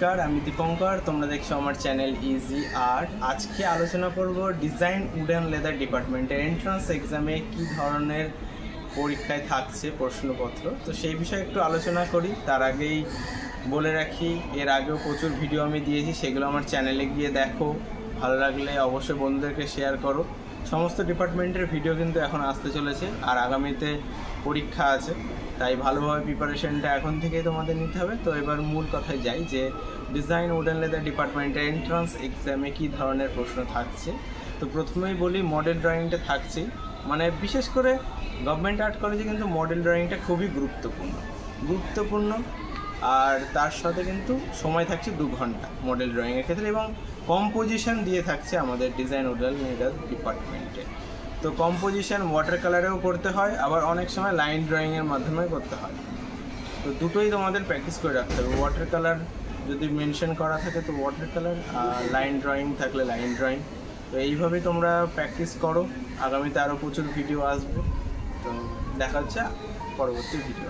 নমস্কার, আমি দীপঙ্কর। তোমরা দেখছো আমার চ্যানেল ইজি আর্ট। আজকে আলোচনা করব ডিজাইন উডেন লেদার ডিপার্টমেন্টের এন্ট্রান্স এক্সামে কি ধরনের পরীক্ষায় থাকছে প্রশ্নপত্র, তো সেই বিষয়ে একটু আলোচনা করি। তার আগেই বলে রাখি, এর আগেও প্রচুর ভিডিও আমি দিয়েছি, সেগুলো আমার চ্যানেলে গিয়ে দেখো। ভালো লাগলে অবশ্যই বন্ধুদেরকে শেয়ার করো। সমস্ত ডিপার্টমেন্টের ভিডিও কিন্তু এখন আসতে চলেছে, আর আগামীতে পরীক্ষা আছে, তাই ভালোভাবে প্রিপারেশনটা এখন থেকেই তোমাদের নিতে হবে। তো এবার মূল কথায় যাই যে ডিজাইন উডেন লেদার ডিপার্টমেন্টের এন্ট্রান্স এক্সামে কী ধরনের প্রশ্ন থাকছে। তো প্রথমেই বলি, মডেল ড্রয়িংটা থাকছেই, মানে বিশেষ করে গভর্নমেন্ট আর্ট কলেজে কিন্তু মডেল ড্রয়িংটা খুবই গুরুত্বপূর্ণ। আর তার সাথে কিন্তু সময় থাকছে 2 ঘন্টা মডেল ড্রয়িংয়ের ক্ষেত্রে, এবং কম্পোজিশন দিয়ে থাকছে আমাদের ডিজাইন উডেন লেদার ডিপার্টমেন্টে। তো কম্পোজিশন ওয়াটার কালারেও করতে হয়, আবার অনেক সময় লাইন ড্রয়িংয়ের মাধ্যমে করতে হয়। তো দুটোই তোমাদের প্র্যাকটিস করে রাখতে হবে। ওয়াটার কালার যদি মেনশন করা থাকে তো ওয়াটার কালার, আর লাইন ড্রয়িং থাকলে লাইন ড্রয়িং। তো এইভাবেই তোমরা প্র্যাকটিস করো। আগামীতে আরও প্রচুর ভিডিও আসবে, তো দেখা হচ্ছে পরবর্তী ভিডিও।